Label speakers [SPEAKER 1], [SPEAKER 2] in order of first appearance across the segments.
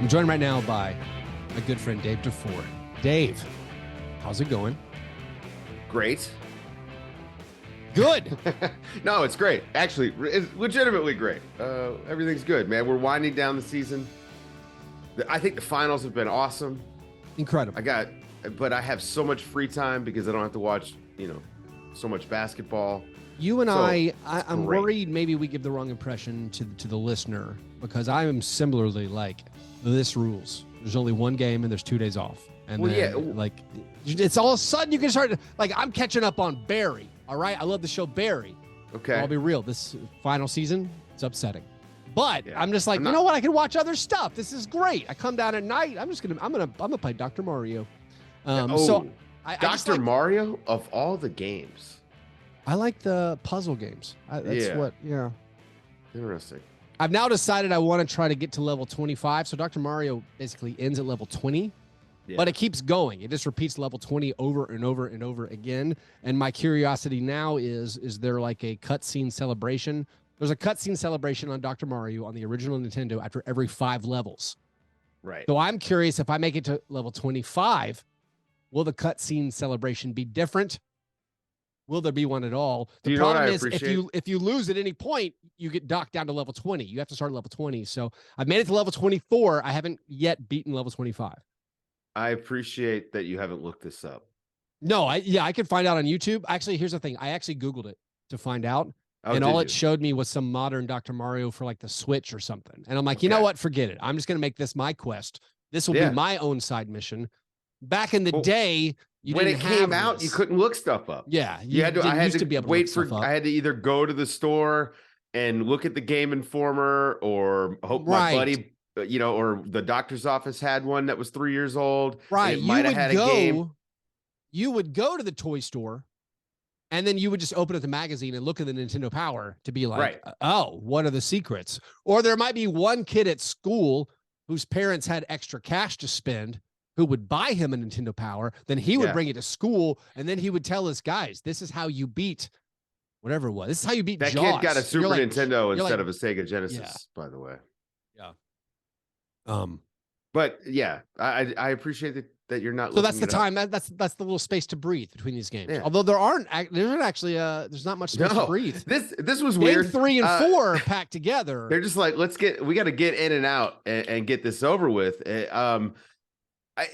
[SPEAKER 1] I'm joined right now by my good friend Dave DuFour. Dave, how's it going?
[SPEAKER 2] Great.
[SPEAKER 1] Good.
[SPEAKER 2] No, it's great. Actually, it's legitimately great. Everything's good, man. We're winding down the season. I think the finals have been awesome.
[SPEAKER 1] Incredible.
[SPEAKER 2] But I have so much free time because I don't have to watch, so much basketball.
[SPEAKER 1] You and I'm
[SPEAKER 2] great.
[SPEAKER 1] worried maybe we give the wrong impression to the listener, because I am similarly like, this rules. There's only one game and there's 2 days off. And it's all of a sudden you can start to, I'm catching up on Barry. All right. I love the show Barry.
[SPEAKER 2] Okay.
[SPEAKER 1] I'll be real. This final season, it's upsetting. But
[SPEAKER 2] yeah.
[SPEAKER 1] I'm just like, you know what? I can watch other stuff. This is great. I come down at night. I'm gonna play Dr. Mario.
[SPEAKER 2] Dr. Mario of all the games.
[SPEAKER 1] I like the puzzle games.
[SPEAKER 2] Interesting.
[SPEAKER 1] I've now decided I want to try to get to level 25. So Dr. Mario basically ends at level 20, but it keeps going. It just repeats level 20 over and over and over again. And my curiosity now is there like a cutscene celebration? There's a cutscene celebration on Dr. Mario on the original Nintendo after every 5 levels.
[SPEAKER 2] Right.
[SPEAKER 1] So I'm curious, if I make it to level 25, will the cutscene celebration be different? Will there be one at all? The problem is if you lose at any point, you get docked down to level 20. You have to start at level 20. So I've made it to level 24. I haven't yet beaten level 25.
[SPEAKER 2] I appreciate that you haven't looked this up.
[SPEAKER 1] No, I could find out on YouTube. Actually, here's the thing. I actually Googled it to find out. And all it showed me was some modern Dr. Mario for like the Switch or something. And I'm like, you know what? Forget it. I'm just going to make this my quest. This will be my own side mission. Back in the day, when it came out,
[SPEAKER 2] you couldn't look stuff up.
[SPEAKER 1] Yeah,
[SPEAKER 2] I had to either go to the store and look at the Game Informer, or hope my buddy, or the doctor's office had one that was 3 years old.
[SPEAKER 1] Right,
[SPEAKER 2] it might have had a game.
[SPEAKER 1] You would go to the toy store, and then you would just open up the magazine and look at the Nintendo Power to be like, oh, what are the secrets? Or there might be one kid at school whose parents had extra cash to spend, who would buy him a Nintendo Power. Then he would bring it to school, and then he would tell us, guys, this is how you beat whatever it was. This is how you beat
[SPEAKER 2] that
[SPEAKER 1] Jaws.
[SPEAKER 2] Kid got a Super Nintendo instead of a Sega Genesis, by the way.
[SPEAKER 1] Yeah.
[SPEAKER 2] But yeah, I appreciate that you're not.
[SPEAKER 1] So that's the time. That's the little space to breathe between these games.
[SPEAKER 2] Yeah.
[SPEAKER 1] Although there's not much space to breathe.
[SPEAKER 2] This was
[SPEAKER 1] Game
[SPEAKER 2] weird.
[SPEAKER 1] 3 and 4 packed together.
[SPEAKER 2] They're just like, we got to get in and out and get this over with.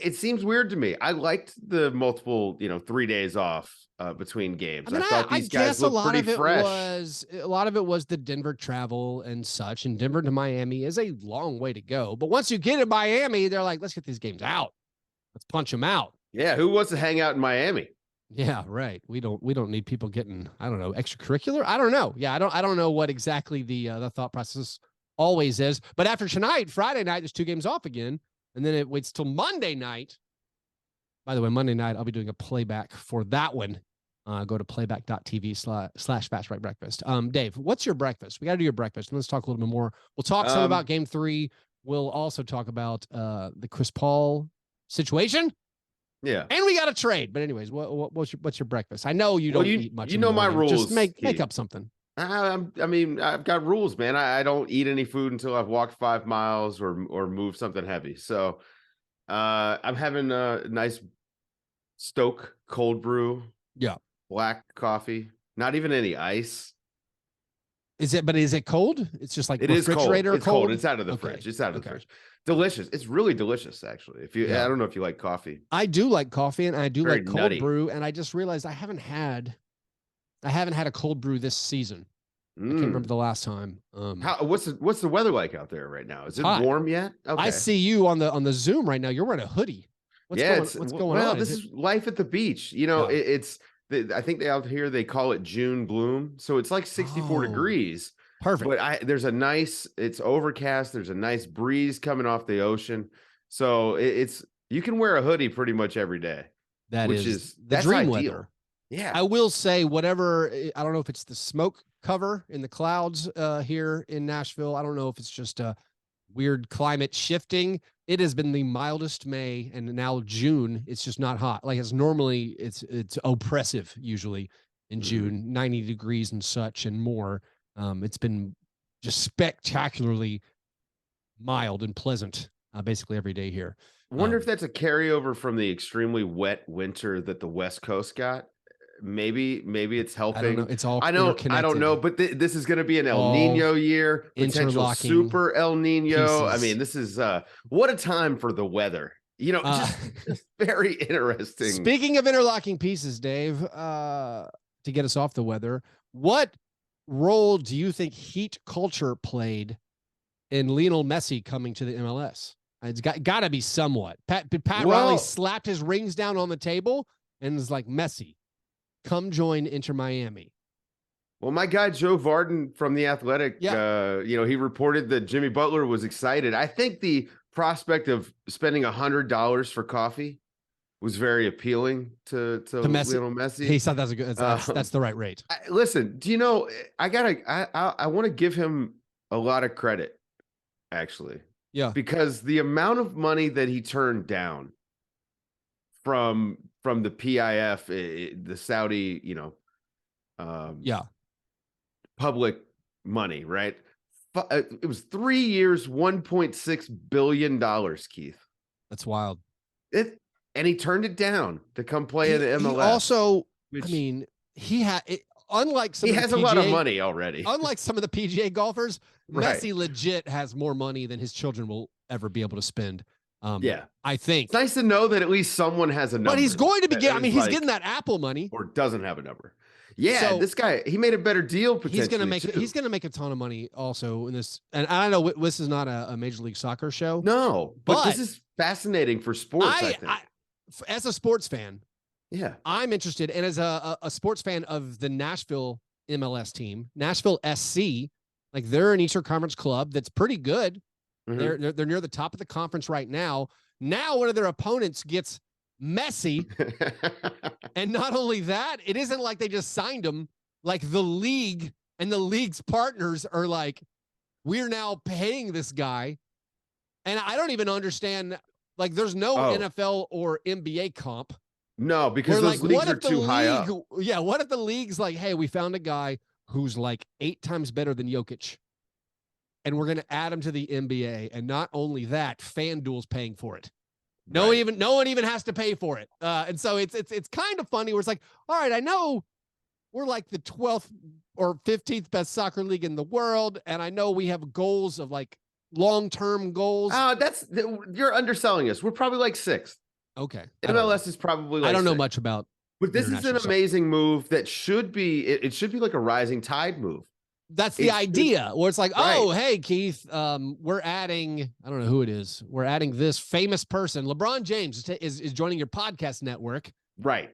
[SPEAKER 2] It seems weird to me. I liked the multiple, 3 days off between games. I thought these guys looked pretty fresh.
[SPEAKER 1] A lot of it was the Denver travel and such, and Denver to Miami is a long way to go. But once you get to Miami, they're like, let's get these games out. Let's punch them out.
[SPEAKER 2] Yeah, who wants to hang out in Miami?
[SPEAKER 1] Yeah, right. We don't need people getting, I don't know, extracurricular. I don't know. Yeah, I don't know what exactly the thought process always is. But after tonight, Friday night, there's 2 games off again. And then it waits till Monday night. By the way, Monday night, I'll be doing a playback for that one. Go to playback.tv/Fastbreak Breakfast. Dave, what's your breakfast? We got to do your breakfast. And let's talk a little bit more. We'll talk some about Game 3. We'll also talk about the Chris Paul situation.
[SPEAKER 2] Yeah.
[SPEAKER 1] And we got to trade. But anyways, what's your breakfast? I know you don't eat much.
[SPEAKER 2] You know my rules.
[SPEAKER 1] Just make up something.
[SPEAKER 2] I've got rules, man. I don't eat any food until I've walked 5 miles or moved something heavy. So I'm having a nice Stoke cold brew.
[SPEAKER 1] Yeah.
[SPEAKER 2] Black coffee. Not even any ice.
[SPEAKER 1] Is it cold? It's just like
[SPEAKER 2] it is cold. It's cold. It's out of the fridge. It's out of the fridge. Delicious. It's really delicious, actually. I don't know if you like coffee.
[SPEAKER 1] I do like coffee, and I do
[SPEAKER 2] Very
[SPEAKER 1] like cold
[SPEAKER 2] nutty.
[SPEAKER 1] brew. And I just realized I haven't had a cold brew this season. I can't remember the last time.
[SPEAKER 2] What's the weather like out there right now? Is it warm yet? Okay.
[SPEAKER 1] I see you on the Zoom right now. You're wearing a hoodie. What's going on?
[SPEAKER 2] Well, this is life at the beach. It's I think out here they call it June bloom. So it's like 64 degrees.
[SPEAKER 1] Perfect.
[SPEAKER 2] But it's overcast. There's a nice breeze coming off the ocean. So you can wear a hoodie pretty much every day.
[SPEAKER 1] That's dream weather.
[SPEAKER 2] Yeah.
[SPEAKER 1] I will say, whatever, I don't know if it's the smoke cover in the clouds here in Nashville. I don't know if it's just a weird climate shifting. It has been the mildest May, and now June, it's just not hot. Like it's normally, it's oppressive usually in June, 90 degrees and such and more. It's been just spectacularly mild and pleasant basically every day here.
[SPEAKER 2] Wonder if that's a carryover from the extremely wet winter that the West Coast got. Maybe it's helping.
[SPEAKER 1] I don't know. It's all
[SPEAKER 2] I don't know, but this is going to be an El Nino year, potential super El Nino. I mean, this is what a time for the weather. Just very interesting.
[SPEAKER 1] Speaking of interlocking pieces, Dave, to get us off the weather, what role do you think heat culture played in Lionel Messi coming to the MLS? It's got to be somewhat. Pat Riley slapped his rings down on the table and was like, Messi, come join Inter Miami.
[SPEAKER 2] Well, my guy Joe Varden from The Athletic, he reported that Jimmy Butler was excited. I think the prospect of spending $100 for coffee was very appealing to Lionel Messi.
[SPEAKER 1] He thought that's the right rate.
[SPEAKER 2] Listen, do you know, I want to give him a lot of credit, actually.
[SPEAKER 1] Yeah.
[SPEAKER 2] Because the amount of money that he turned down from the PIF, the Saudi, public money, right? It was 3 years, $1.6 billion, Keith.
[SPEAKER 1] That's wild.
[SPEAKER 2] And he turned it down to come play in the MLS.
[SPEAKER 1] He also, unlike some
[SPEAKER 2] he
[SPEAKER 1] of
[SPEAKER 2] has
[SPEAKER 1] the
[SPEAKER 2] a
[SPEAKER 1] PGA,
[SPEAKER 2] lot of money already.
[SPEAKER 1] Unlike some of the PGA golfers,
[SPEAKER 2] right.
[SPEAKER 1] Messi legit has more money than his children will ever be able to spend. I think
[SPEAKER 2] it's nice to know that at least someone has a number.
[SPEAKER 1] But he's going to be getting. He's getting that Apple money,
[SPEAKER 2] or doesn't have a number. Yeah, so this guy, he made a better deal. Potentially,
[SPEAKER 1] he's going to make a ton of money also in this. And I don't know, this is not a Major League Soccer show.
[SPEAKER 2] No, but this is fascinating for sports. I think.
[SPEAKER 1] As a sports fan,
[SPEAKER 2] yeah,
[SPEAKER 1] I'm interested, and as a sports fan of the Nashville MLS team, Nashville SC, like they're an Eastern Conference club that's pretty good. Mm-hmm. They're near the top of the conference right now. Now one of their opponents gets Messi, and not only that, it isn't like they just signed him. Like the league and the league's partners are like, we're now paying this guy, and I don't even understand. Like, there's no NFL or NBA comp.
[SPEAKER 2] No, because those leagues are too high up.
[SPEAKER 1] Yeah, what if the league's like, hey, we found a guy who's like 8 times better than Jokic, and we're going to add him to the NBA, and not only that, FanDuel's paying for it. No one even has to pay for it. And so it's kind of funny where it's like, all right, I know we're like the 12th or 15th best soccer league in the world, and I know we have goals of like long-term goals.
[SPEAKER 2] You're underselling us. We're probably like 6th.
[SPEAKER 1] Okay.
[SPEAKER 2] MLS is probably like
[SPEAKER 1] I don't know
[SPEAKER 2] 6th.
[SPEAKER 1] much about.
[SPEAKER 2] But this is an amazing move that should be, it should be like a rising tide move.
[SPEAKER 1] That's the idea where it's like, oh, hey, Keith, we're adding, I don't know who it is. We're adding this famous person. LeBron James is joining your podcast network.
[SPEAKER 2] Right.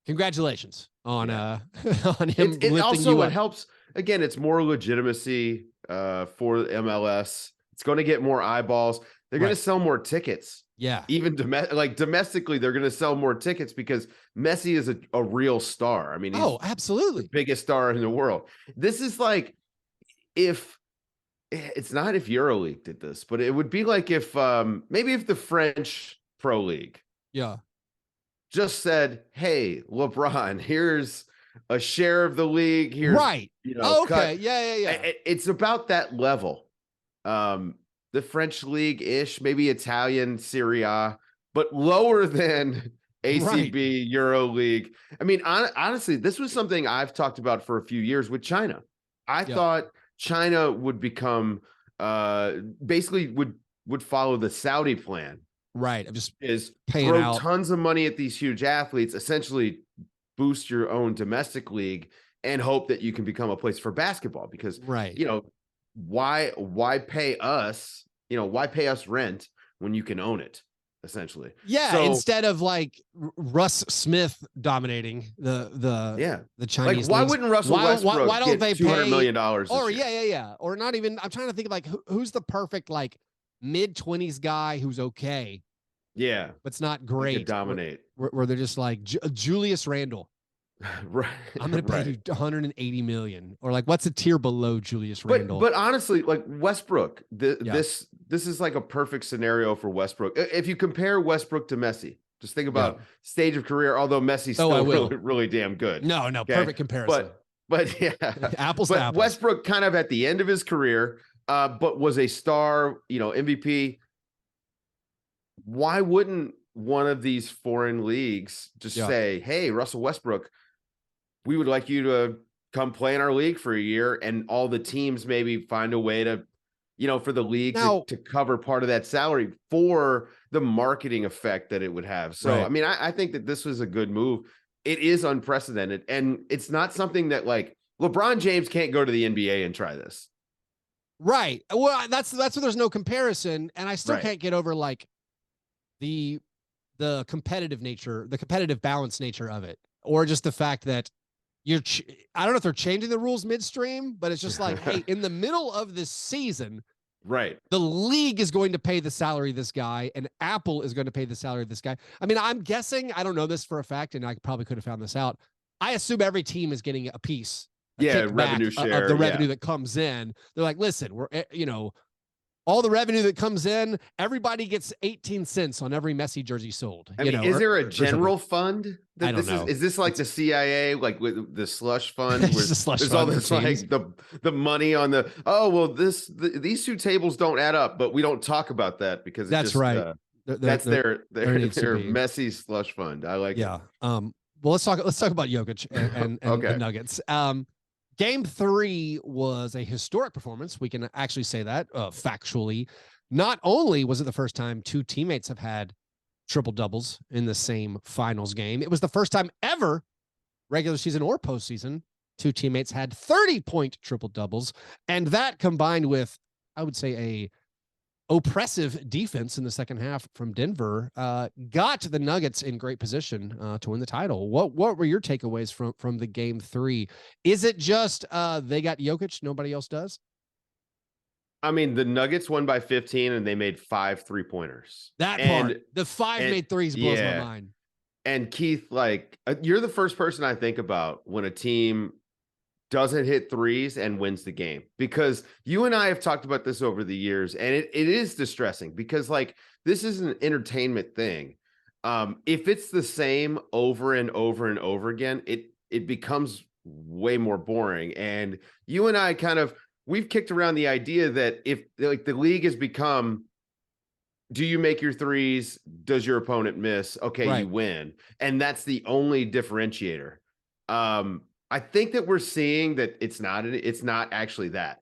[SPEAKER 1] Congratulations on him.
[SPEAKER 2] It also helps. Again, it's more legitimacy for MLS. It's going to get more eyeballs. They're going to sell more tickets.
[SPEAKER 1] Yeah.
[SPEAKER 2] Even domestically, they're going to sell more tickets because Messi is a real star. I mean, he's
[SPEAKER 1] absolutely
[SPEAKER 2] the biggest star in the world. This is like if it's not if EuroLeague did this, but it would be like if maybe if the French Pro League just said, hey, LeBron, here's a share of the league here.
[SPEAKER 1] Right. Okay. Yeah.
[SPEAKER 2] It's about that level. The French league-ish, maybe Italian Serie A, but lower than ACB, EuroLeague. I mean, honestly, this was something I've talked about for a few years with China. I thought China would become basically would follow the Saudi plan.
[SPEAKER 1] Right. I'm just
[SPEAKER 2] paying out tons of money at these huge athletes, essentially boost your own domestic league and hope that you can become a place for basketball because why pay us, why pay us rent when you can own it, essentially?
[SPEAKER 1] Yeah. Instead of like Russ Smith dominating the Chinese.
[SPEAKER 2] Like, why wouldn't Russell Westbrook
[SPEAKER 1] why don't they pay
[SPEAKER 2] $200 million?
[SPEAKER 1] Or or not even, I'm trying to think of like, who's the perfect, like mid-20s guy who's okay.
[SPEAKER 2] Yeah.
[SPEAKER 1] But it's not great.
[SPEAKER 2] Dominate.
[SPEAKER 1] Where they're just like Julius Randle.
[SPEAKER 2] Right.
[SPEAKER 1] I'm going to pay you $180 million, or like, what's a tier below Julius Randle?
[SPEAKER 2] But honestly, like Westbrook, this is like a perfect scenario for Westbrook. If you compare Westbrook to Messi, just think about stage of career. Although Messi's still really damn good.
[SPEAKER 1] No, perfect comparison.
[SPEAKER 2] But yeah,
[SPEAKER 1] apples to apples.
[SPEAKER 2] Westbrook kind of at the end of his career, but was a star, MVP. Why wouldn't one of these foreign leagues just say, hey, Russell Westbrook, we would like you to come play in our league for a year, and all the teams maybe find a way to, for the league to cover part of that salary for the marketing effect that it would have. So, I mean, I think that this was a good move. It is unprecedented, and it's not something that like LeBron James can't go to the NBA and try this.
[SPEAKER 1] Right. Well, that's where there's no comparison, and I still can't get over like the competitive nature, the competitive balance nature of it, or just the fact that I don't know if they're changing the rules midstream, but it's just like, hey, in the middle of this season, the league is going to pay the salary of this guy, and Apple is going to pay the salary of this guy. I mean, I'm guessing, I don't know this for a fact, and I probably could have found this out. I assume every team is getting a piece,
[SPEAKER 2] revenue share
[SPEAKER 1] of the revenue that comes in. They're like, listen, we're, all the revenue that comes in, everybody gets 18 cents on every Messi jersey sold.
[SPEAKER 2] I mean, is there a general fund?
[SPEAKER 1] I don't know.
[SPEAKER 2] Is this like the CIA, like with the slush fund? Where there's all this like the money on the, these two tables don't add up, but we don't talk about that because
[SPEAKER 1] that's right.
[SPEAKER 2] That's their Messi slush fund. I like it.
[SPEAKER 1] Well, let's talk about Jokic and the Nuggets. Game 3 was a historic performance. We can actually say that factually. Not only was it the first time two teammates have had triple doubles in the same finals game, it was the first time ever, regular season or postseason, two teammates had 30-point triple doubles. And that combined with, I would say, a oppressive defense in the second half from Denver got the Nuggets in great position to win the title. What were your takeaways from the game 3? Is it just they got Jokic, nobody else does?
[SPEAKER 2] I mean, the Nuggets won by 15 and they made 5 3-pointers.
[SPEAKER 1] That part, the 5 made threes blows my mind.
[SPEAKER 2] And Keith, like, you're the first person I think about when a team doesn't hit threes and wins the game, because you and I have talked about this over the years, and it is distressing because like this is an entertainment thing. If it's the same over and over and over again, it becomes way more boring. And you and I we've kicked around the idea that if like the league has become, do you make your threes? Does your opponent miss? Okay, you win. And that's the only differentiator. I think that we're seeing that it's not actually that.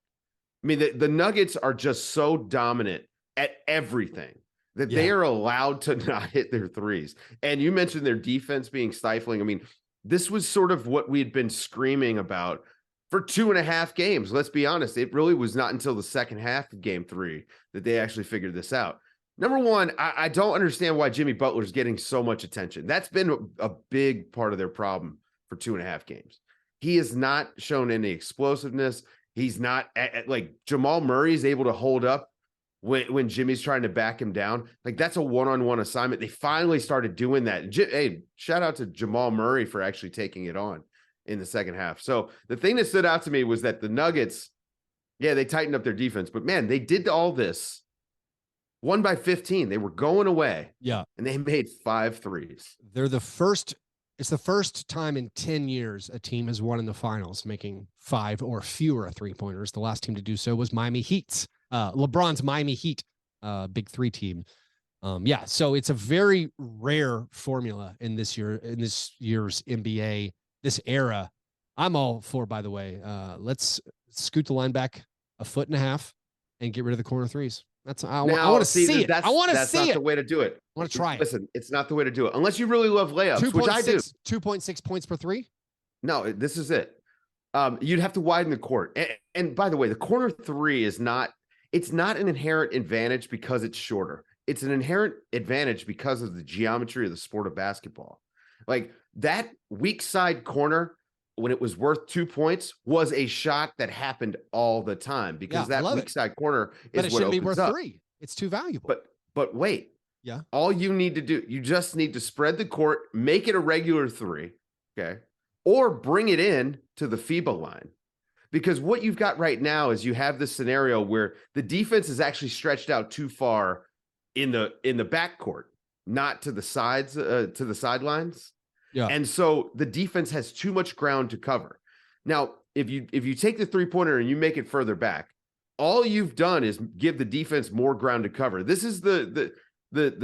[SPEAKER 2] I mean, the Nuggets are just so dominant at everything that they are allowed to not hit their threes. And you mentioned their defense being stifling. I mean, this was sort of what we had been screaming about for 2.5 games. Let's be honest. It really was not until the second half of game 3 that they actually figured this out. Number one, I don't understand why Jimmy Butler's getting so much attention. That's been a big part of their problem for 2.5 games. He has not shown any explosiveness. He's not like Jamal Murray is able to hold up when Jimmy's trying to back him down. Like that's a one-on-one assignment. They finally started doing that. Hey, shout out to Jamal Murray for actually taking it on in the second half. So the thing that stood out to me was that the Nuggets, they tightened up their defense, but man, they did all this. Won by 15. They were going away.
[SPEAKER 1] Yeah.
[SPEAKER 2] And they made 5 threes.
[SPEAKER 1] It's the first time in 10 years a team has won in the finals, making 5 or fewer 3-pointers. The last team to do so was Miami Heat. LeBron's Miami Heat, big 3 team. So it's a very rare formula in this year's NBA, this era. I'm all for, by the way, let's scoot the line back 1.5 feet and get rid of the corner threes. I want to see it. I want to see it.
[SPEAKER 2] That's not the way to do it.
[SPEAKER 1] I want to try it.
[SPEAKER 2] Listen, it's not the way to do it unless you really love layups, which I do.
[SPEAKER 1] 2.6 points per 3.
[SPEAKER 2] No, this is it. You'd have to widen the court. And by the way, the corner 3 is not. It's not an inherent advantage because it's shorter. It's an inherent advantage because of the geometry of the sport of basketball. Like that weak side corner, when it was worth 2 points, was a shot that happened all the time because that weak side corner is what opens up. But it shouldn't be worth
[SPEAKER 1] 3. It's too valuable.
[SPEAKER 2] But wait. Yeah. All you need to do, you just need to spread the court, make it a regular 3, okay? Or bring it in to the FIBA line. Because what you've got right now is you have this scenario where the defense is actually stretched out too far in the backcourt, not to the sides, to the sidelines. Yeah. And so the defense has too much ground to cover. Now, if you take the 3-pointer and you make it further back, all you've done is give the defense more ground to cover. This is the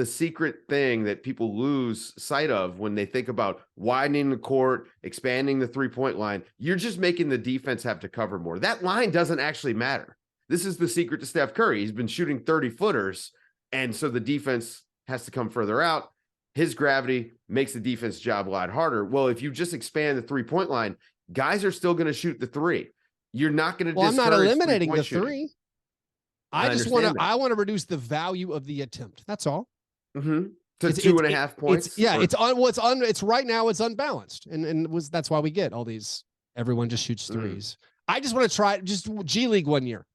[SPEAKER 2] secret thing that people lose sight of when they think about widening the court, expanding the 3-point line. You're just making the defense have to cover more. That line doesn't actually matter. This is the secret to Steph Curry. He's been shooting 30-footers, and so the defense has to come further out. His gravity makes the defense job a lot harder. Well, if you just expand the 3-point line, guys are still going to shoot the three. You're not going to.
[SPEAKER 1] Well, I'm not eliminating the
[SPEAKER 2] shooting.
[SPEAKER 1] three. I want to reduce the value of the attempt. That's all.
[SPEAKER 2] Mm-hmm. To 2.5 points.
[SPEAKER 1] It's right now it's unbalanced, and that's why we get all these. Everyone just shoots threes. I just want to try just G League one year.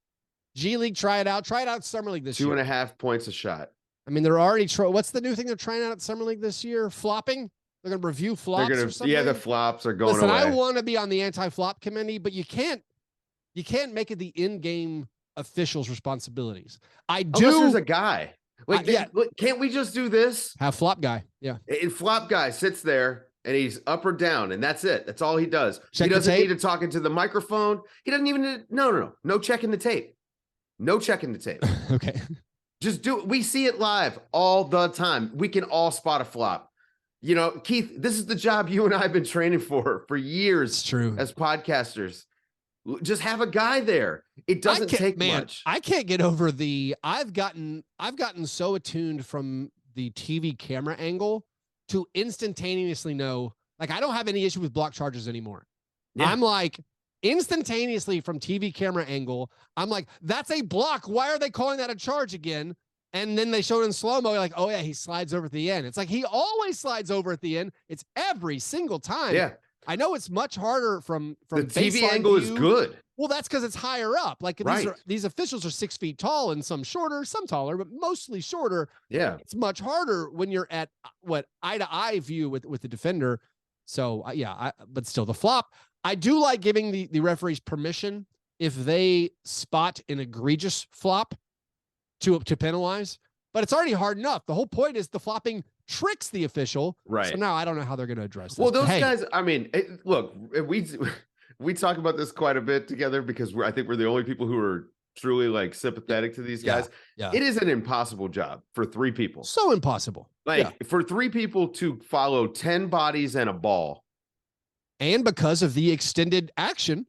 [SPEAKER 1] G League, try it out. Summer League this year.
[SPEAKER 2] 2.5 points a shot.
[SPEAKER 1] I mean, they're already. What's the new thing they're trying out at Summer League this year? Flopping. They're going to review flops or something.
[SPEAKER 2] Yeah, the flops are going away.
[SPEAKER 1] I want to be on the anti-flop committee, but you can't make it the in-game officials' responsibilities.
[SPEAKER 2] Unless there's a guy. Can't we just do this?
[SPEAKER 1] Have flop guy. Yeah.
[SPEAKER 2] And flop guy sits there and he's up or down, and that's it. That's all he does.
[SPEAKER 1] Check
[SPEAKER 2] he doesn't need to talk into the microphone. He doesn't even no checking the tape. No checking the tape.
[SPEAKER 1] Okay.
[SPEAKER 2] Just do it. We see it live all the time. We can all spot a flop. Keith, this is the job you and I have been training for years.
[SPEAKER 1] It's true.
[SPEAKER 2] As podcasters. Just have a guy there. It doesn't take much.
[SPEAKER 1] I can't get over I've gotten so attuned from the TV camera angle to instantaneously know, like, I don't have any issue with block charges anymore. Yeah. I'm like, instantaneously from TV camera angle, I'm like, that's a block. Why are they calling that a charge again? And then they show it in slow-mo, you're like, oh yeah, he slides over at the end. It's like, he always slides over at the end. It's every single time.
[SPEAKER 2] Yeah.
[SPEAKER 1] I know it's much harder from the
[SPEAKER 2] TV angle is good.
[SPEAKER 1] Well, that's because it's higher up. Like, these officials are 6 feet tall, and some shorter, some taller, but mostly shorter.
[SPEAKER 2] Yeah,
[SPEAKER 1] it's much harder when you're at eye to eye view with the defender. So but still, the flop. I do like giving the referees permission if they spot an egregious flop to penalize. But it's already hard enough. The whole point is the flopping tricks the official.
[SPEAKER 2] Right.
[SPEAKER 1] So now I don't know how they're going to address this.
[SPEAKER 2] Well, those guys, I mean, look, we talk about this quite a bit together because I think we're the only people who are truly like sympathetic to these guys.
[SPEAKER 1] Yeah.
[SPEAKER 2] It is an impossible job for 3 people.
[SPEAKER 1] So impossible.
[SPEAKER 2] For 3 people to follow 10 bodies and a ball.
[SPEAKER 1] And because of the extended action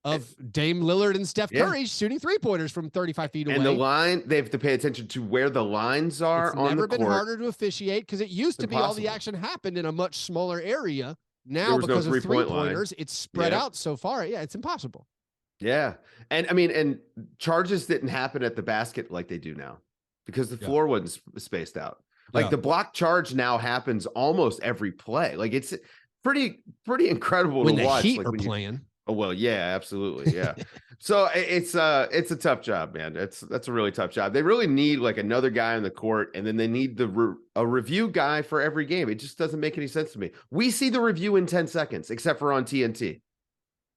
[SPEAKER 1] of Dame Lillard and Steph Curry shooting 3-pointers from 35 feet away.
[SPEAKER 2] And the line, they have to pay attention to where the lines are on the court. It's
[SPEAKER 1] never been harder to officiate because it used to be all the action happened in a much smaller area. Now, because of 3-pointers, it's spread out so far. Yeah, it's impossible.
[SPEAKER 2] Yeah. And I mean, and charges didn't happen at the basket like they do now because the floor wasn't spaced out. Like the block charge now happens almost every play. Like it's pretty incredible to watch.
[SPEAKER 1] When the Heat
[SPEAKER 2] like
[SPEAKER 1] are playing.
[SPEAKER 2] Oh, well, yeah, absolutely. Yeah. So it's a tough job, man. That's a really tough job. They really need like another guy on the court, and then they need a review guy for every game. It just doesn't make any sense to me. We see the review in 10 seconds, except for on TNT.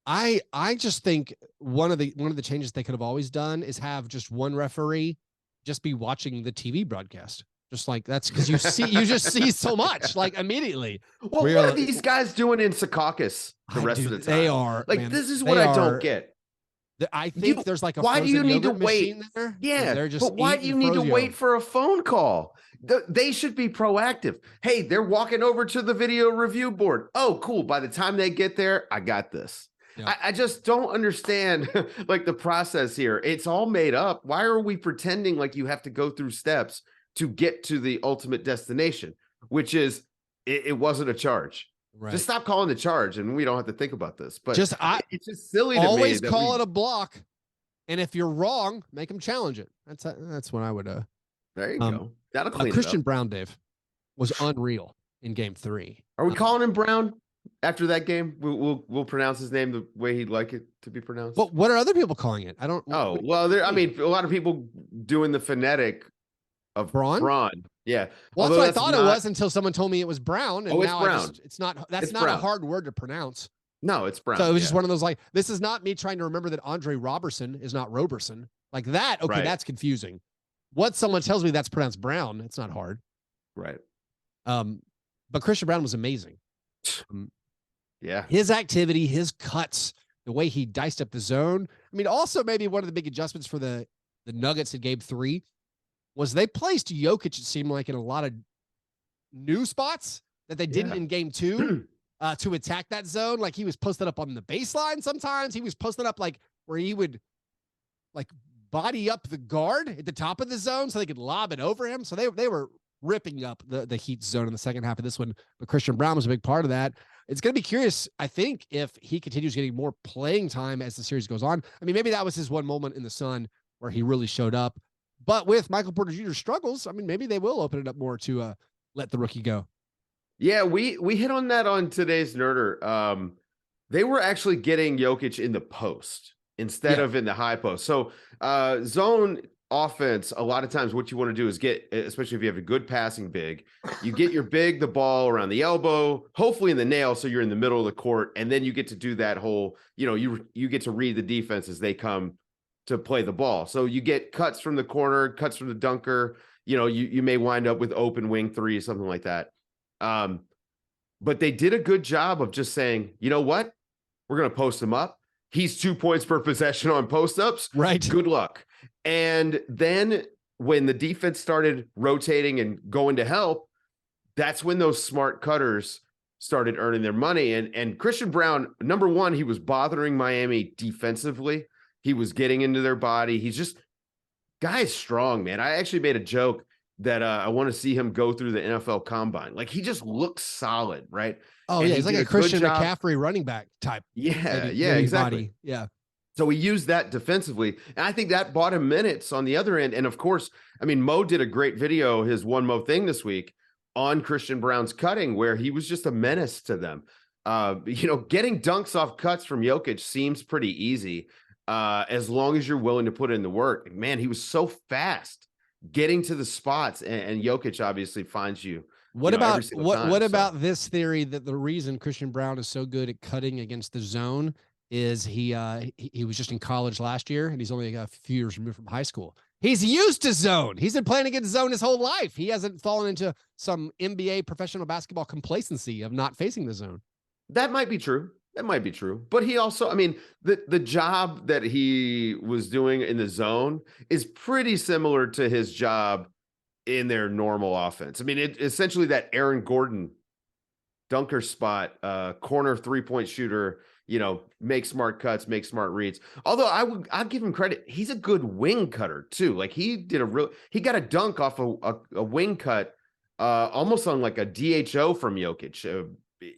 [SPEAKER 1] I just think one of the changes they could have always done is have just one referee just be watching the TV broadcast. Just like that's because you just see so much like immediately.
[SPEAKER 2] Well, what are these guys doing in Secaucus the rest of the time?
[SPEAKER 1] They are
[SPEAKER 2] like, man, this is what I don't get.
[SPEAKER 1] I think there's like a
[SPEAKER 2] why do you need to wait
[SPEAKER 1] there?
[SPEAKER 2] Yeah, but why do you need to wait for a phone call? They should be proactive. Hey, they're walking over to the video review board. Oh, cool. By the time they get there, I got this. Yeah. I just don't understand like the process here. It's all made up. Why are we pretending like you have to go through steps to get to the ultimate destination, which is it wasn't a charge. Right. Just stop calling the charge, and we don't have to think about this. But it's just silly to me.
[SPEAKER 1] Always call it a block, and if you're wrong, make them challenge it. That's what I would.
[SPEAKER 2] There you go. That'll clean
[SPEAKER 1] Christian
[SPEAKER 2] it up.
[SPEAKER 1] Brown, Dave, was unreal in Game 3.
[SPEAKER 2] Are we calling him Brown after that game? We'll pronounce his name the way he'd like it to be pronounced.
[SPEAKER 1] But what are other people calling it? I don't.
[SPEAKER 2] Oh well, I mean, a lot of people doing the phonetic of Braun. Yeah.
[SPEAKER 1] Well, that's what I thought it was until someone told me it was Brown. And
[SPEAKER 2] it's Brown.
[SPEAKER 1] It's not. That's not a hard word to pronounce.
[SPEAKER 2] No, it's Brown.
[SPEAKER 1] So it was just one of those like, this is not me trying to remember that Andre Robertson is not Roberson. Like that. Okay, that's confusing. What someone tells me that's pronounced Brown, it's not hard.
[SPEAKER 2] Right.
[SPEAKER 1] But Christian Brown was amazing.
[SPEAKER 2] Yeah.
[SPEAKER 1] His activity, his cuts, the way he diced up the zone. I mean, also maybe one of the big adjustments for the Nuggets in game 3 was they placed Jokic, it seemed like, in a lot of new spots that they didn't in game 2 to attack that zone. Like he was posted up on the baseline sometimes. He was posted up like where he would like body up the guard at the top of the zone so they could lob it over him. So they were ripping up the Heat zone in the second half of this one. But Christian Braun was a big part of that. It's going to be curious, I think, if he continues getting more playing time as the series goes on. I mean, maybe that was his one moment in the sun where he really showed up. But with Michael Porter Jr.'s struggles, I mean, maybe they will open it up more to let the rookie go.
[SPEAKER 2] Yeah, we hit on that on today's Nerder. They were actually getting Jokic in the post instead of in the high post. So zone offense, a lot of times what you want to do is get, especially if you have a good passing big, you get your big, the ball around the elbow, hopefully in the nail, so you're in the middle of the court, and then you get to do that whole, you get to read the defense as they come to play the ball. So you get cuts from the corner, cuts from the dunker, you may wind up with open wing three, something like that. But they did a good job of just saying, you know what? We're going to post him up. He's 2 points per possession on post-ups.
[SPEAKER 1] Right.
[SPEAKER 2] Good luck. And then when the defense started rotating and going to help, that's when those smart cutters started earning their money. And Christian Braun, number one, he was bothering Miami defensively. He was getting into their body. He's just, guy's strong, man. I actually made a joke that I want to see him go through the NFL Combine. Like, he just looks solid, right?
[SPEAKER 1] Oh,
[SPEAKER 2] and
[SPEAKER 1] yeah, he's like a Christian McCaffrey running back type.
[SPEAKER 2] Yeah, exactly.
[SPEAKER 1] Body. Yeah.
[SPEAKER 2] So he used that defensively, and I think that bought him minutes on the other end. And of course, I mean, Mo did a great video, his One Mo Thing this week, on Christian Braun's cutting, where he was just a menace to them. Getting dunks off cuts from Jokic seems pretty easy as long as you're willing to put in the work. Man, he was so fast getting to the spots, and Jokic obviously finds you.
[SPEAKER 1] What about this theory that the reason Christian Braun is so good at cutting against the zone is he was just in college last year, and he's only a few years removed from high school. He's used to zone. He's been playing against zone his whole life. He hasn't fallen into some NBA professional basketball complacency of not facing the zone.
[SPEAKER 2] That might be true. But he also, I mean, the job that he was doing in the zone is pretty similar to his job in their normal offense. I mean, it essentially that Aaron Gordon dunker spot, corner 3-point shooter, make smart cuts, make smart reads. Although I'd give him credit. He's a good wing cutter too. Like he got a dunk off a wing cut, almost on like a DHO from Jokic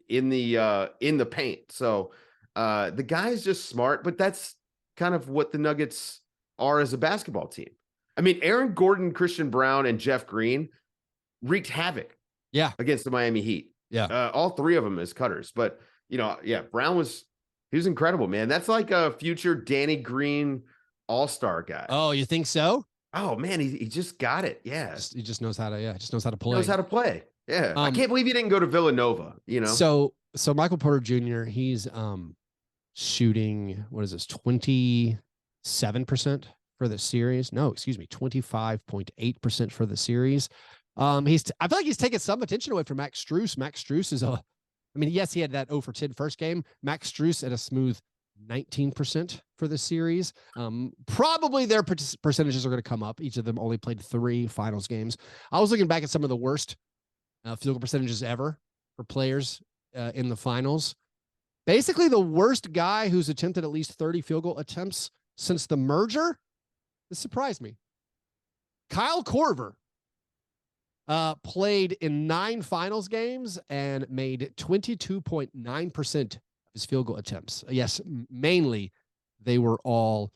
[SPEAKER 2] in the paint. So the guy's just smart, but that's kind of what the Nuggets are as a basketball team. I mean, Aaron Gordon, Christian Braun, and Jeff Green wreaked havoc against the Miami Heat. Yeah. All three of them as cutters. But, Braun was incredible, man. That's like a future Danny Green all-star guy.
[SPEAKER 1] Oh, you think so?
[SPEAKER 2] Oh, man, he just got it. Yeah.
[SPEAKER 1] He just knows how to, knows how to play.
[SPEAKER 2] Knows how to play. Yeah. I can't believe he didn't go to Villanova,
[SPEAKER 1] So Michael Porter Jr., he's shooting, 27% for the series. No, excuse me, 25.8% for the series. I feel like he's taken some attention away from Max Strus. Max Strus is yes, he had that 0 for 10 first game. Max Strus at a smooth 19% for the series. Probably their percentages are going to come up. Each of them only played 3 finals games. I was looking back at some of the worst field goal percentages ever for players in the finals. Basically, the worst guy who's attempted at least 30 field goal attempts since the merger. This surprised me. Kyle Korver played in 9 finals games and made 22.9% of his field goal attempts. Yes, mainly they were all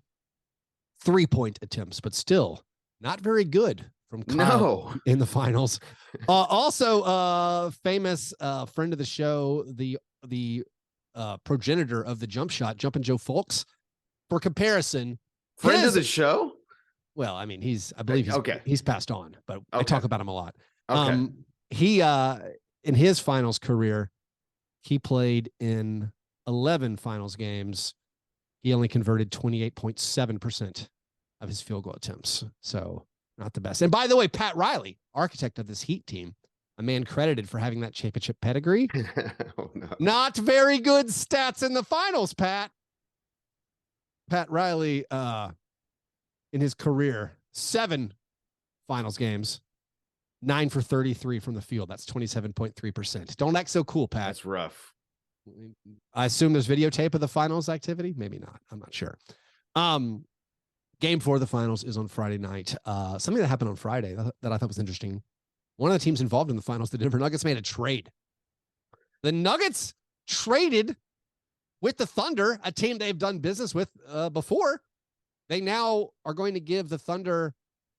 [SPEAKER 1] 3-point attempts, but still not very good from Kyle in the finals. Also, famous friend of the show, the progenitor of the jump shot, Jumpin' Joe Fulks. For comparison,
[SPEAKER 2] friend of the show.
[SPEAKER 1] Well, I mean, I believe he's passed on, but I talk about him a lot.
[SPEAKER 2] Okay.
[SPEAKER 1] He in his finals career, he played in 11 finals games. He only converted 28.7% of his field goal attempts. So not the best. And by the way, Pat Riley, architect of this Heat team, a man credited for having that championship pedigree.
[SPEAKER 2] Oh, no.
[SPEAKER 1] Not very good stats in the finals, Pat. Pat Riley, in his career, 7 finals games, 9 for 33 from the field. That's 27.3%. Don't act so cool, Pat.
[SPEAKER 2] That's rough.
[SPEAKER 1] I assume there's videotape of the finals activity. Maybe not. I'm not sure. Game 4 of the finals is on Friday night. Something that happened on Friday that I thought was interesting. One of the teams involved in the finals, the Denver Nuggets, made a trade. The Nuggets traded with the Thunder, a team they've done business with before. They now are going to give the Thunder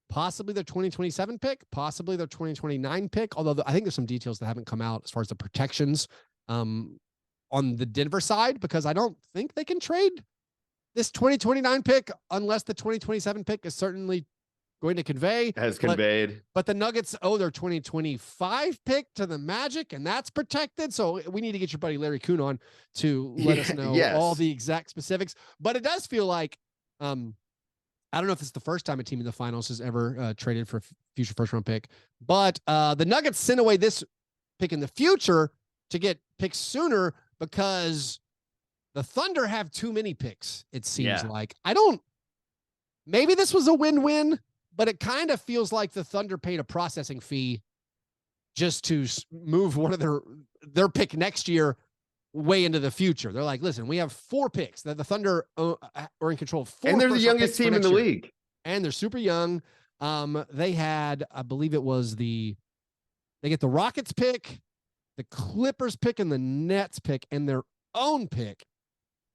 [SPEAKER 1] possibly their 2027 pick, possibly their 2029 pick, although I think there's some details that haven't come out as far as the protections on the Denver side, because I don't think they can trade this 2029 pick unless the 2027 pick is certainly going to conveyed. But the Nuggets owe their 2025 pick to the Magic, and that's protected. So we need to get your buddy Larry Kuhn on to let us know all the exact specifics. But it does feel like, I don't know if it's the first time a team in the finals has ever traded for a future first-round pick, but the Nuggets sent away this pick in the future to get picks sooner because the Thunder have too many picks, it seems like. Maybe this was a win-win, but it kind of feels like the Thunder paid a processing fee just to move one of their pick next year way into the future. They're like, listen, we have 4 picks that the Thunder are in control of 4.
[SPEAKER 2] And they're the youngest team in the league.
[SPEAKER 1] And they're super young. They had, I believe it was they get the Rockets pick, the Clippers pick, and the Nets pick, and their own pick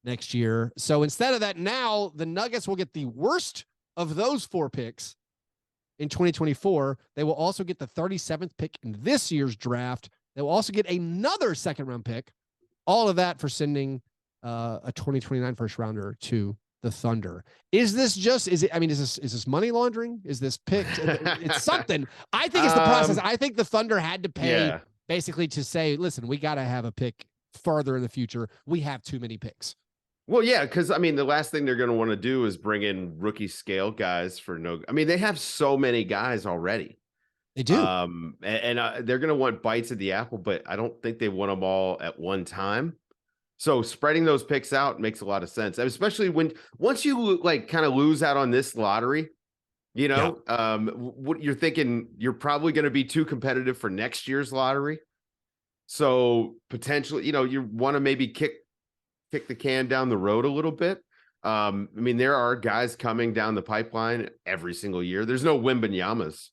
[SPEAKER 1] next year. So instead of that, now the Nuggets will get the worst of those 4 picks in 2024. They will also get the 37th pick in this year's draft. They will also get another second-round pick. All of that for sending a 2029 first rounder to the Thunder. Is this money laundering? Is this picked? It's something. I think it's the process. I think the Thunder had to pay basically to say, listen, we got to have a pick farther in the future. We have too many picks.
[SPEAKER 2] Well, yeah, because I mean, the last thing they're going to want to do is bring in rookie scale guys for no. I mean, they have so many guys already.
[SPEAKER 1] They do.
[SPEAKER 2] They're going to want bites of the apple, but I don't think they want them all at one time. So spreading those picks out makes a lot of sense, especially once you like kind of lose out on this lottery. What you're thinking, you're probably going to be too competitive for next year's lottery. So potentially, you want to maybe kick the can down the road a little bit. I mean, there are guys coming down the pipeline every single year. There's no Wembanyama's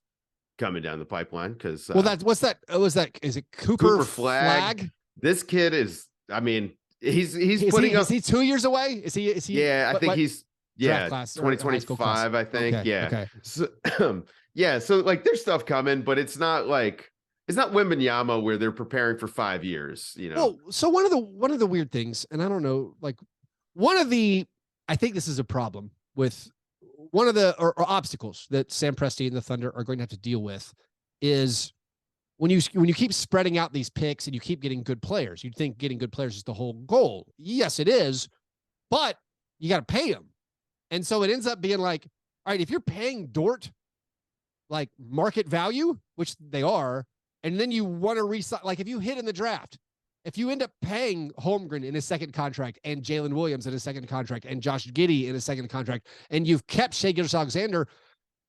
[SPEAKER 2] coming down the pipeline because
[SPEAKER 1] what's that? Is it Cooper Flag?
[SPEAKER 2] This kid is, I mean, he's putting up.
[SPEAKER 1] Is he 2 years away? Is he?
[SPEAKER 2] Yeah, I think he's
[SPEAKER 1] 2025.
[SPEAKER 2] I think.
[SPEAKER 1] Okay,
[SPEAKER 2] yeah.
[SPEAKER 1] Okay.
[SPEAKER 2] So, so like there's stuff coming, but it's not Wembanyama where they're preparing for 5 years,
[SPEAKER 1] Well, so one of the weird things, and I don't know, like I think this is a problem with one of the or obstacles that Sam Presti and the Thunder are going to have to deal with is when you keep spreading out these picks and you keep getting good players. You'd think getting good players is the whole goal. Yes, it is, but you got to pay them. And so it ends up being like, all right, if you're paying Dort like market value, which they are, and then you want to resign, like if you hit in the draft, if you end up paying Holmgren in his second contract and Jalen Williams in his second contract and Josh Giddey in his second contract, and you've kept Shai Gilgeous-Alexander,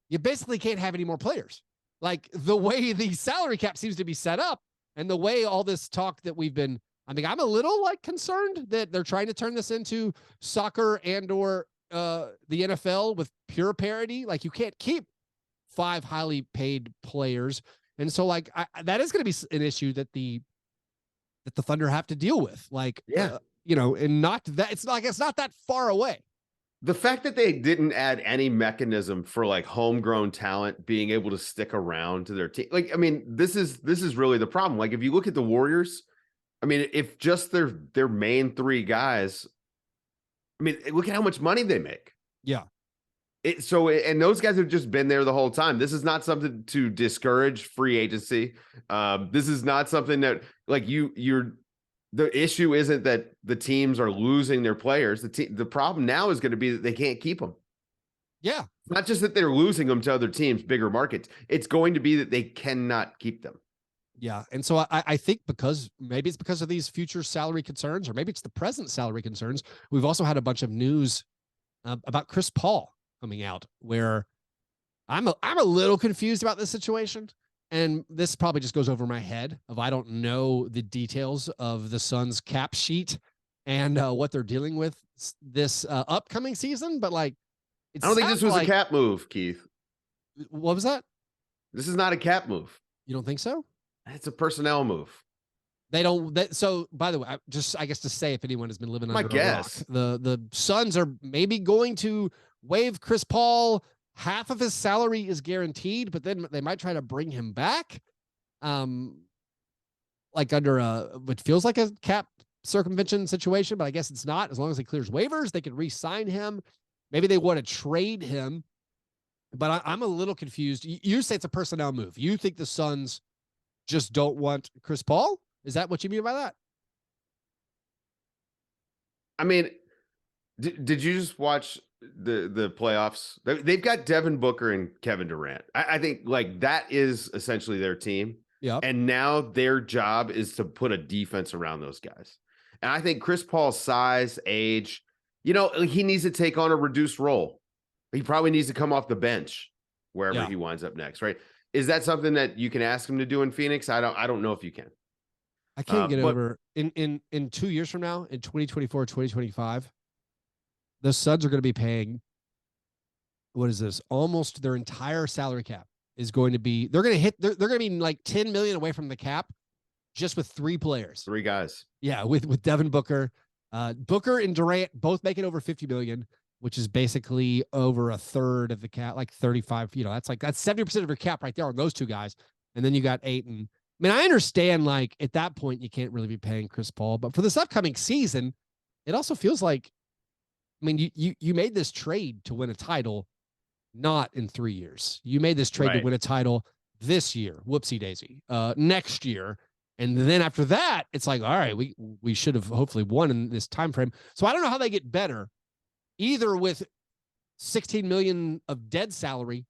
[SPEAKER 1] you basically can't have any more players. Like the way the salary cap seems to be set up and the way all this talk that I'm a little like concerned that they're trying to turn this into soccer and or the NFL with pure parity. Like you can't keep 5 highly paid players. And so like that is going to be an issue that the Thunder have to deal with. Like, and not that it's not that far away.
[SPEAKER 2] The fact that they didn't add any mechanism for like homegrown talent being able to stick around to their team. Like, I mean, this is really the problem. Like if you look at the Warriors, I mean, if just their main 3 guys, I mean, look at how much money they make.
[SPEAKER 1] Yeah.
[SPEAKER 2] And those guys have just been there the whole time. This is not something to discourage free agency. This is not something that like the issue isn't that the teams are losing their players. The problem now is going to be that they can't keep them.
[SPEAKER 1] Yeah.
[SPEAKER 2] It's not just that they're losing them to other teams, bigger markets. It's going to be that they cannot keep them.
[SPEAKER 1] Yeah. And so I think maybe it's because of these future salary concerns, or maybe it's the present salary concerns. We've also had a bunch of news about Chris Paul coming out, where I'm a little confused about this situation. And this probably just goes over my head of I don't know the details of the Suns cap sheet and what they're dealing with this upcoming season. But like,
[SPEAKER 2] I don't think this was a cap move, Keith.
[SPEAKER 1] What was that?
[SPEAKER 2] This is not a cap move.
[SPEAKER 1] You don't think so?
[SPEAKER 2] It's a personnel move.
[SPEAKER 1] They don't. So, by the way, I guess to say, if anyone has been living under
[SPEAKER 2] a rock,
[SPEAKER 1] the Suns are maybe going to waive Chris Paul. Half of his salary is guaranteed, but then they might try to bring him back, like under what feels like a cap circumvention situation, but I guess it's not. As long as he clears waivers, they can re-sign him. Maybe they want to trade him, but I'm a little confused. You say it's a personnel move. You think the Suns just don't want Chris Paul? Is that what you mean by that?
[SPEAKER 2] I mean, did you just watch the playoffs? They've got Devin Booker and Kevin Durant. I think like that is essentially their team.
[SPEAKER 1] Yeah.
[SPEAKER 2] And now their job is to put a defense around those guys. And I think Chris Paul's size, age, he needs to take on a reduced role. He probably needs to come off the bench wherever he winds up next, right? Is that something that you can ask him to do in Phoenix? I don't know if you can.
[SPEAKER 1] I can't get over in 2 years from now, in 2024, 2025, the Suns are going to be paying, what is this? Almost their entire salary cap is going to be, they're going to be like 10 million away from the cap just with 3 players.
[SPEAKER 2] 3 guys.
[SPEAKER 1] Yeah. With Devin Booker, Booker and Durant both making over 50 million, which is basically over a third of the cap, like 35, that's 70% of your cap right there on those 2 guys. And then you got Ayton. I mean, I understand like at that point, you can't really be paying Chris Paul, but for this upcoming season, it also feels like, I mean, you made this trade to win a title, not in 3 years. You made this trade to win a title this year. Whoopsie daisy. Next year. And then after that, it's like, all right, we should have hopefully won in this time frame. So I don't know how they get better, either with 16 million of dead salary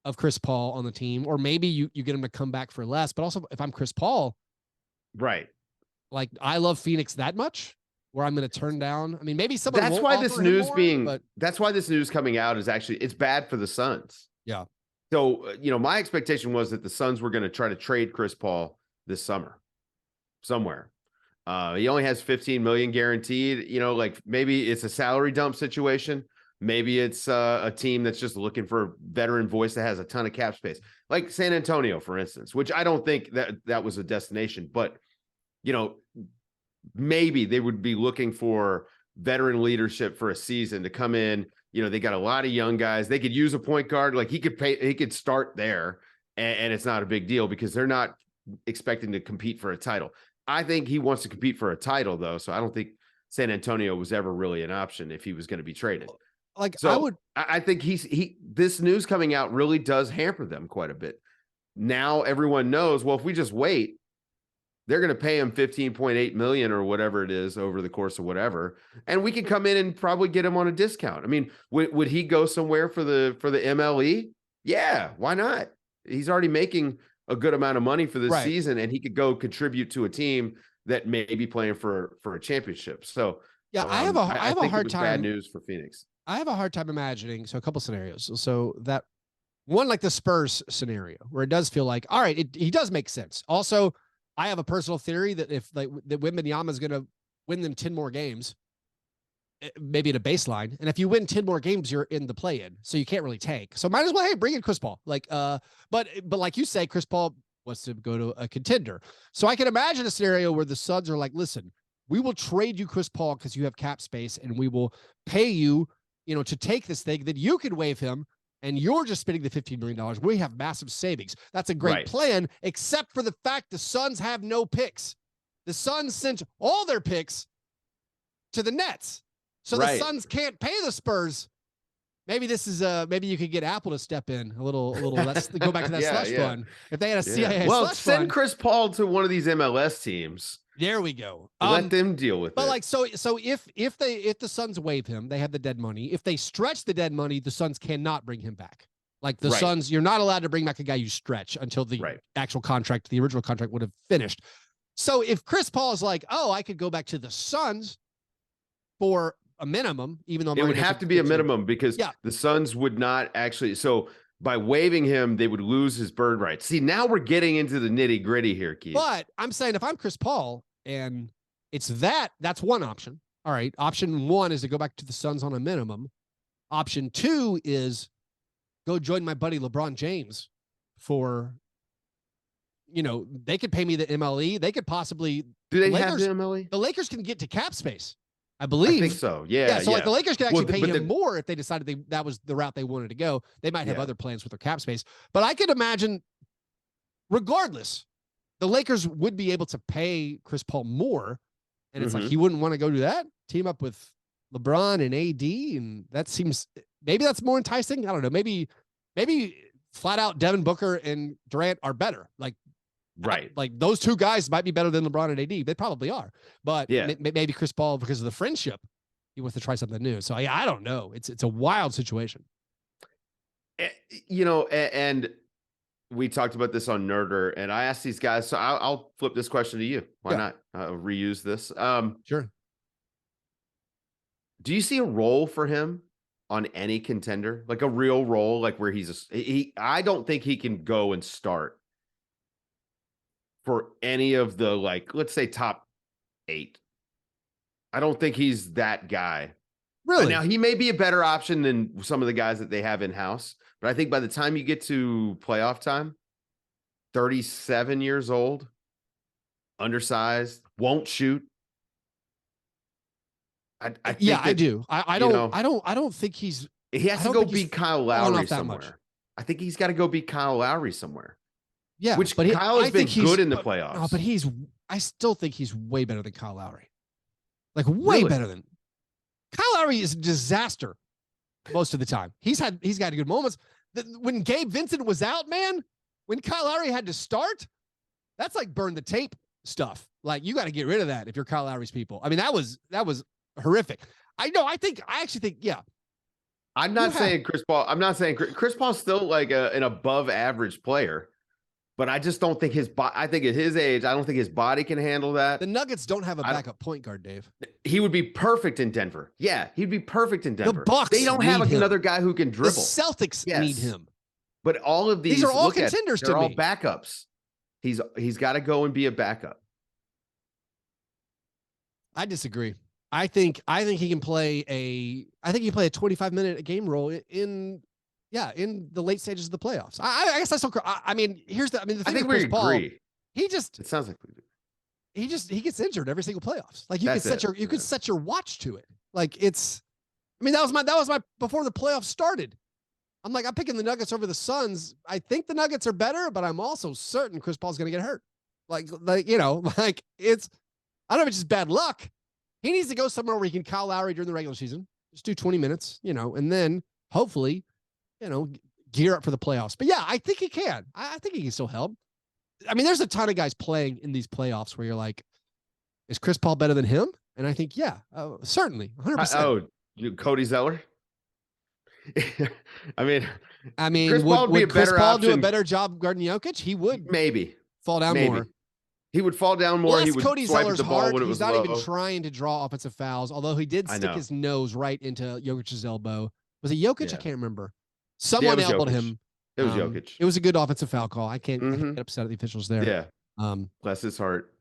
[SPEAKER 1] of Chris Paul on the team, or maybe you get him to come back for less. But also, if I'm Chris Paul,
[SPEAKER 2] right?
[SPEAKER 1] Like, I love Phoenix that much, where I'm going to turn down. I mean, maybe someone.
[SPEAKER 2] That's why this news that's why this news coming out is actually, it's bad for the Suns.
[SPEAKER 1] Yeah.
[SPEAKER 2] So my expectation was that the Suns were going to try to trade Chris Paul this summer, somewhere. He only has 15 million guaranteed. Like maybe it's a salary dump situation. Maybe it's a team that's just looking for a veteran voice that has a ton of cap space, like San Antonio, for instance, which I don't think that was a destination, but maybe they would be looking for veteran leadership for a season to come in. They got a lot of young guys. They could use a point guard. Like he could start there, and it's not a big deal because they're not expecting to compete for a title. I think he wants to compete for a title though. So I don't think San Antonio was ever really an option if he was going to be traded.
[SPEAKER 1] Like,
[SPEAKER 2] so I think this news coming out really does hamper them quite a bit. Now everyone knows, well, if we just wait, they're going to pay him 15.8 million or whatever it is over the course of whatever. And we can come in and probably get him on a discount. I mean, would he go somewhere for the MLE? Yeah. Why not? He's already making a good amount of money for this season, and he could go contribute to a team that may be playing for a championship. So
[SPEAKER 1] yeah, I have a hard time.
[SPEAKER 2] Bad news for Phoenix.
[SPEAKER 1] I have a hard time imagining. So a couple scenarios. So that one, like the Spurs scenario, where it does feel like, all right, he does make sense. Also, I have a personal theory that if that Wembanyama is going to win them 10 more games, maybe at a baseline, and if you win 10 more games, you're in the play-in, so you can't really tank. So might as well, hey, bring in Chris Paul. Like, but like you say, Chris Paul wants to go to a contender. So I can imagine a scenario where the Suns are like, listen, we will trade you Chris Paul because you have cap space, and we will pay you, to take this thing, that you can waive him, and you're just spending the $15 million. We have massive savings. That's a great plan, except for the fact the Suns have no picks. The Suns sent all their picks to the Nets. So the Suns can't pay the Spurs. Maybe this is maybe you could get Apple to step in a little. Let's go back to that slush fund. If they had a CIA slush
[SPEAKER 2] send
[SPEAKER 1] fund,
[SPEAKER 2] Chris Paul to one of these MLS teams.
[SPEAKER 1] There we go.
[SPEAKER 2] Let them deal with it.
[SPEAKER 1] But like, so if the Suns waive him, they have the dead money. If they stretch the dead money, the Suns cannot bring him back. Like the Suns, you're not allowed to bring back a guy you stretch until the actual contract, the original contract, would have finished. So if Chris Paul is like, oh, I could go back to the Suns for a minimum, even though
[SPEAKER 2] it would have to be a minimum because the Suns would not actually. So by waiving him, they would lose his bird rights. See, now we're getting into the nitty gritty here, Keith.
[SPEAKER 1] But I'm saying if I'm Chris Paul and it's that's one option. All right. Option one is to go back to the Suns on a minimum. Option two is go join my buddy LeBron James for, they could pay me the MLE. They could possibly.
[SPEAKER 2] Do they have the MLE?
[SPEAKER 1] The Lakers can get to cap space, I believe.
[SPEAKER 2] I think so. Yeah.
[SPEAKER 1] So like the Lakers could actually pay him more if they decided that was the route they wanted to go. They might have other plans with their cap space, but I could imagine, regardless, the Lakers would be able to pay Chris Paul more. And it's like, he wouldn't want to go do that, team up with LeBron and AD. And that seems, maybe that's more enticing. I don't know. Maybe flat out Devin Booker and Durant are better. Like those two guys might be better than LeBron and AD. They probably are. But maybe Chris Paul, because of the friendship, he wants to try something new. So I don't know. It's a wild situation.
[SPEAKER 2] And we talked about this on Nerder, and I asked these guys, so I'll flip this question to you. Why not reuse this?
[SPEAKER 1] Sure.
[SPEAKER 2] Do you see a role for him on any contender, like a real role, like where I don't think he can go and start for any of the, like, let's say top 8. I don't think he's that guy.
[SPEAKER 1] Really?
[SPEAKER 2] Now, he may be a better option than some of the guys that they have in-house, but I think by the time you get to playoff time, 37 years old, undersized, won't shoot. I
[SPEAKER 1] do. I don't think he
[SPEAKER 2] has to go beat Kyle Lowry somewhere. I think he's got to go beat Kyle Lowry somewhere.
[SPEAKER 1] Yeah,
[SPEAKER 2] which Kyle has been good in the playoffs.
[SPEAKER 1] No, but I still think he's way better than Kyle Lowry. Like way better than Kyle Lowry is a disaster most of the time. He's got good moments. When Gabe Vincent was out, man, when Kyle Lowry had to start, that's like burn the tape stuff. Like you got to get rid of that if you're Kyle Lowry's people. I mean, that was horrific. I actually think,
[SPEAKER 2] I'm not saying Chris Paul. I'm not saying Chris Paul's still like an above average player, but I just don't think I think at his age, I don't think his body can handle that.
[SPEAKER 1] The Nuggets don't have a backup point guard, Dave.
[SPEAKER 2] He would be perfect in Denver. Yeah, he'd be perfect in Denver.
[SPEAKER 1] The Bucks
[SPEAKER 2] they don't have another guy who can dribble.
[SPEAKER 1] The Celtics need him.
[SPEAKER 2] But all of these
[SPEAKER 1] are all contenders to me.
[SPEAKER 2] They're all backups. He's got to go and be a backup.
[SPEAKER 1] I disagree. I think he can play a 25-minute game role in the late stages of the playoffs. I guess that's so. I mean, the thing. I think we agree. Paul, it sounds like we do. He gets injured every single playoffs. Like you could set your watch to it. Like that was my before the playoffs started. I'm picking the Nuggets over the Suns. I think the Nuggets are better, but I'm also certain Chris Paul's going to get hurt. I don't know if it's just bad luck. He needs to go somewhere where he can Kyle Lowry during the regular season. Just do 20 minutes, and then hopefully, gear up for the playoffs. But yeah, I think he can. I think he can still help. I mean, there's a ton of guys playing in these playoffs where you're like, is Chris Paul better than him? And I think, certainly, 100%.
[SPEAKER 2] Cody Zeller? I mean,
[SPEAKER 1] would Chris Paul do a better job guarding Jokic? He would
[SPEAKER 2] maybe
[SPEAKER 1] fall down more.
[SPEAKER 2] He would fall down more. He would
[SPEAKER 1] Cody Zeller's
[SPEAKER 2] the ball
[SPEAKER 1] heart.
[SPEAKER 2] when it
[SPEAKER 1] He's
[SPEAKER 2] was
[SPEAKER 1] not
[SPEAKER 2] low.
[SPEAKER 1] even trying to draw offensive fouls, although he did stick his nose right into Jokic's elbow. Was it Jokic? I can't remember. Someone elbowed him.
[SPEAKER 2] It was Jokic.
[SPEAKER 1] It was a good offensive foul call. I can't get upset at the officials there.
[SPEAKER 2] Yeah. Bless his heart.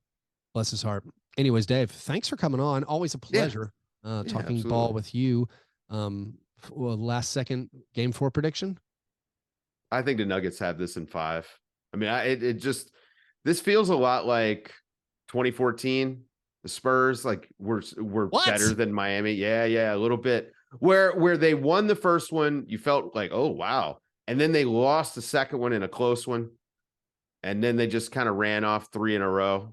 [SPEAKER 1] Bless his heart. Anyways, Dave, thanks for coming on. Always a pleasure talking ball with you. Last second game 4 prediction.
[SPEAKER 2] I think the Nuggets have this in 5. I mean, this feels a lot like 2014. The Spurs, like we're better than Miami. Yeah, a little bit. Where they won the first one, you felt like, oh wow, and then they lost the second one in a close one, and then they just kind of ran off 3 in a row.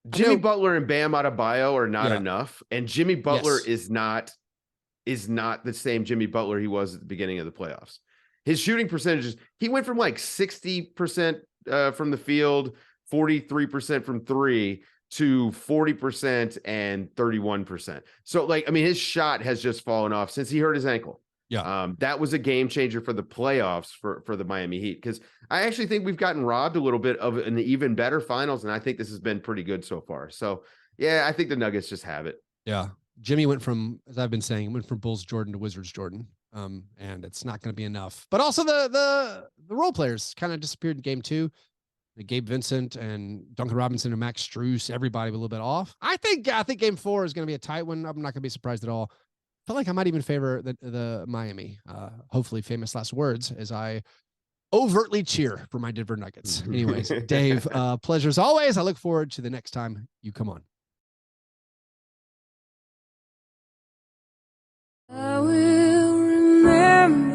[SPEAKER 2] Jimmy Butler and Bam Adebayo are not enough, and Jimmy Butler is not the same Jimmy Butler he was at the beginning of the playoffs. His shooting percentages, he went from like 60% from the field, 43% from 3 to 40% and 31%. So his shot has just fallen off since he hurt his ankle. Yeah. That was a game changer for the playoffs for the Miami Heat, because I actually think we've gotten robbed a little bit of an even better finals, and I think this has been pretty good so far. So Yeah, I think the Nuggets just have it.
[SPEAKER 1] Yeah. Jimmy went from, as I've been saying, went from Bulls Jordan to Wizards Jordan. And it's not going to be enough. But also the role players kind of disappeared in game 2. Gabe Vincent and Duncan Robinson and Max Strus, everybody a little bit off. I think game 4 is going to be a tight one. I'm not going to be surprised at all. I feel like I might even favor the Miami. Hopefully famous last words as I overtly cheer for my Denver Nuggets. Anyways, Dave, pleasure as always. I look forward to the next time you come on. I will remember